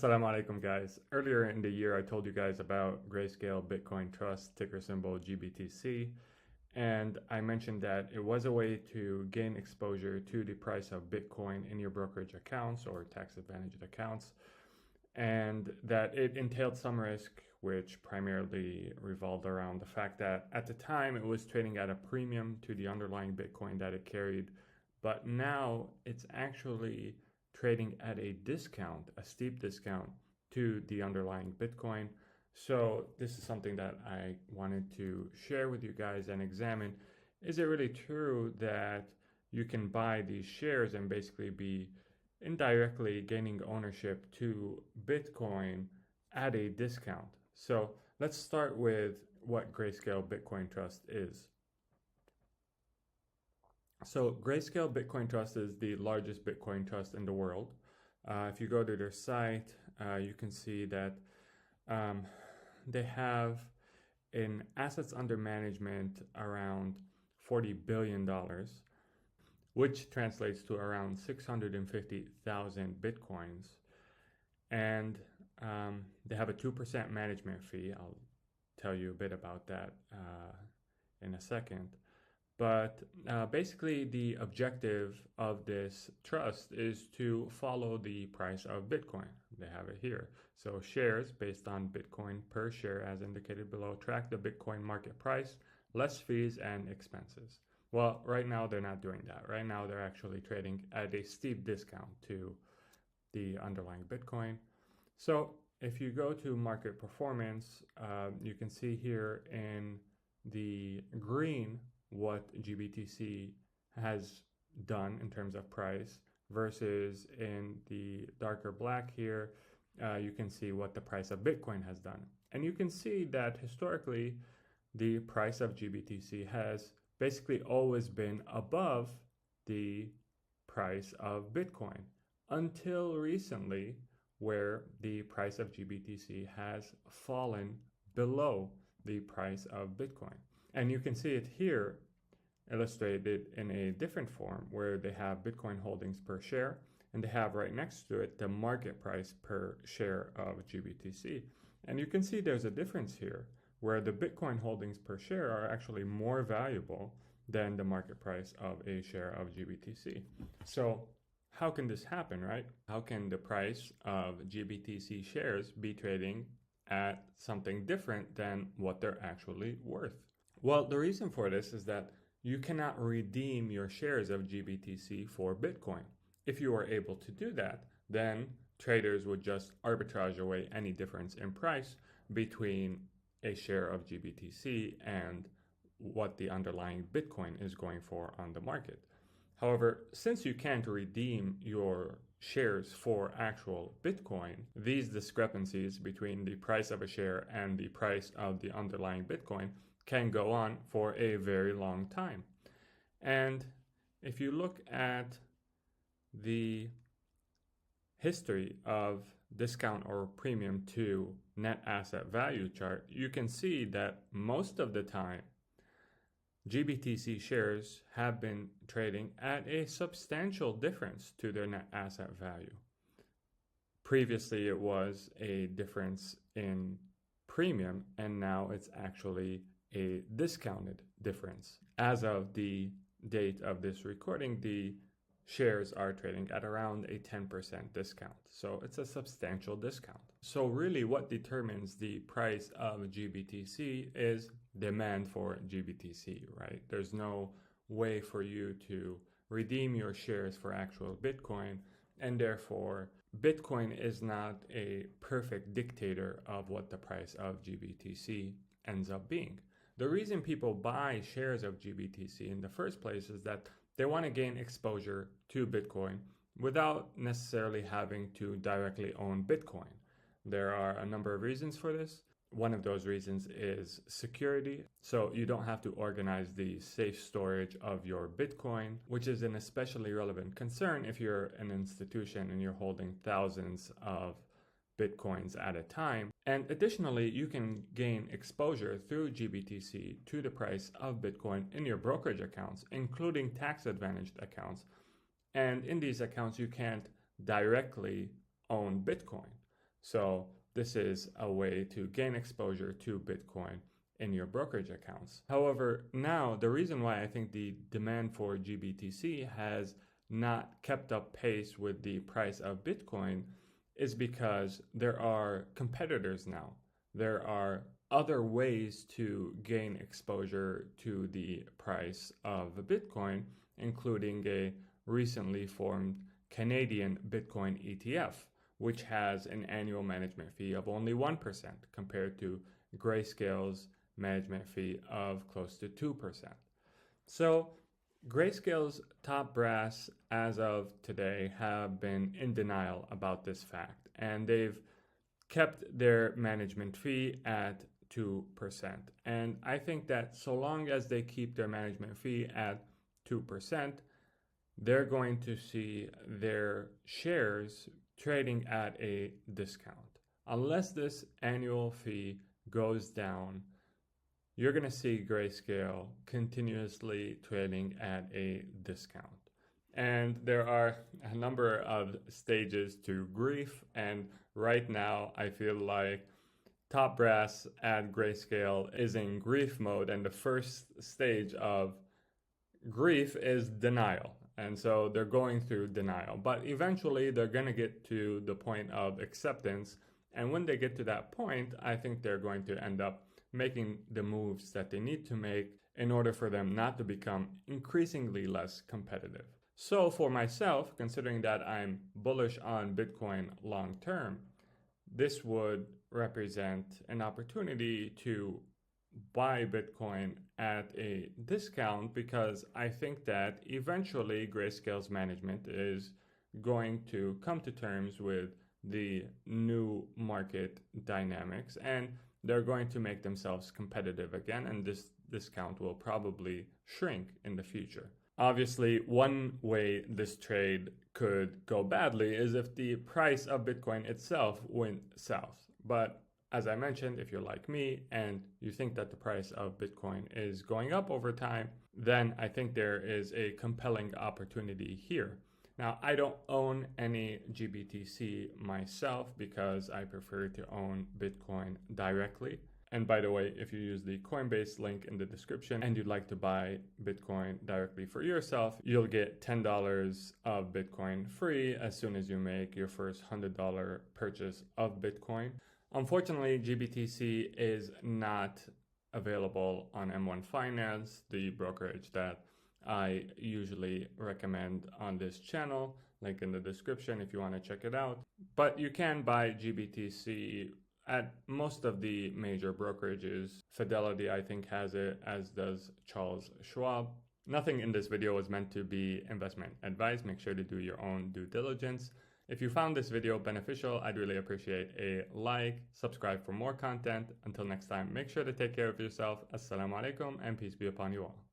Assalamu alaikum, guys. Earlier in the year, I told you guys about Grayscale Bitcoin Trust, ticker symbol GBTC, and I mentioned that it was a way to gain exposure to the price of Bitcoin in your brokerage accounts or tax-advantaged accounts, and that it entailed some risk, which primarily revolved around the fact that at the time it was trading at a premium to the underlying Bitcoin that it carried, but now it's actually trading at a discount, a steep discount to the underlying Bitcoin. So this is something that I wanted to share with you guys and examine. Is it really true that you can buy these shares and basically be indirectly gaining ownership to Bitcoin at a discount? So let's start with what Grayscale Bitcoin Trust is. So Grayscale Bitcoin Trust is the largest Bitcoin trust in the world. If you go to their site, you can see that they have in assets under management around $40 billion, which translates to around 650,000 Bitcoins. And they have a 2% management fee. I'll tell you a bit about that in a second. But basically, the objective of this trust is to follow the price of Bitcoin. They have it here. So shares based on Bitcoin per share, as indicated below, track the Bitcoin market price, less fees and expenses. Well, right now they're not doing that. Right now they're actually trading at a steep discount to the underlying Bitcoin. So if you go to market performance, you can see here in the green what GBTC has done in terms of price versus in the darker black here, you can see what the price of Bitcoin has done. And you can see that historically, the price of GBTC has basically always been above the price of Bitcoin until recently, where the price of GBTC has fallen below the price of Bitcoin. And you can see it here illustrated in a different form where they have Bitcoin holdings per share and they have right next to it the market price per share of GBTC. And you can see there's a difference here where the Bitcoin holdings per share are actually more valuable than the market price of a share of GBTC. So how can this happen, right? How can the price of GBTC shares be trading at something different than what they're actually worth? Well, the reason for this is that you cannot redeem your shares of GBTC for Bitcoin. If you are able to do that, then traders would just arbitrage away any difference in price between a share of GBTC and what the underlying Bitcoin is going for on the market. However, since you can't redeem your shares for actual Bitcoin, these discrepancies between the price of a share and the price of the underlying Bitcoin can go on for a very long time. And if you look at the history of discount or premium to net asset value chart, you can see that most of the time GBTC shares have been trading at a substantial difference to their net asset value. Previously, it was a difference in premium, and now it's actually a discounted difference. As of the date of this recording, the shares are trading at around a 10% discount. So it's a substantial discount. So really what determines the price of GBTC is demand for GBTC, right? There's no way for you to redeem your shares for actual Bitcoin, and therefore Bitcoin is not a perfect dictator of what the price of GBTC ends up being. The reason people buy shares of GBTC in the first place is that they want to gain exposure to Bitcoin without necessarily having to directly own Bitcoin. There are a number of reasons for this. One of those reasons is security. So you don't have to organize the safe storage of your Bitcoin, which is an especially relevant concern if you're an institution and you're holding thousands of Bitcoins at a time. And additionally, you can gain exposure through GBTC to the price of Bitcoin in your brokerage accounts, including tax-advantaged accounts. And in these accounts, you can't directly own Bitcoin. So this is a way to gain exposure to Bitcoin in your brokerage accounts. However, now the reason why I think the demand for GBTC has not kept up pace with the price of Bitcoin is because there are competitors now. There are other ways to gain exposure to the price of Bitcoin, including a recently formed Canadian Bitcoin ETF, which has an annual management fee of only 1% compared to Grayscale's management fee of close to 2%. So Grayscale's top brass as of today have been in denial about this fact, and they've kept their management fee at 2%. And I think that so long as they keep their management fee at 2%, they're going to see their shares trading at a discount. Unless this annual fee goes down, you're going to see Grayscale continuously trading at a discount. And there are a number of stages to grief, and right now I feel like top brass at Grayscale is in grief mode, and the first stage of grief is denial. And so they're going through denial, but eventually they're going to get to the point of acceptance. And when they get to that point, I think they're going to end up making the moves that they need to make in order for them not to become increasingly less competitive. So for myself, considering that I'm bullish on Bitcoin long term, this would represent an opportunity to buy Bitcoin at a discount, because I think that eventually Grayscale's management is going to come to terms with the new market dynamics, and they're going to make themselves competitive again, and this discount will probably shrink in the future. Obviously, one way this trade could go badly is if the price of Bitcoin itself went south. But as I mentioned, if you're like me and you think that the price of Bitcoin is going up over time, then I think there is a compelling opportunity here. Now, I don't own any GBTC myself because I prefer to own Bitcoin directly. And by the way, if you use the Coinbase link in the description and you'd like to buy Bitcoin directly for yourself, you'll get $10 of Bitcoin free as soon as you make your first $100 purchase of Bitcoin. Unfortunately, GBTC is not available on M1 Finance, the brokerage that I usually recommend on this channel. Link in the description if you want to check it out. But you can buy GBTC at most of the major brokerages. Fidelity, I think, has it, as does Charles Schwab. Nothing in this video was meant to be investment advice. Make sure to do your own due diligence. If you found this video beneficial, I'd really appreciate a like, subscribe for more content. Until next time, make sure to take care of yourself. Assalamu alaikum, and peace be upon you all.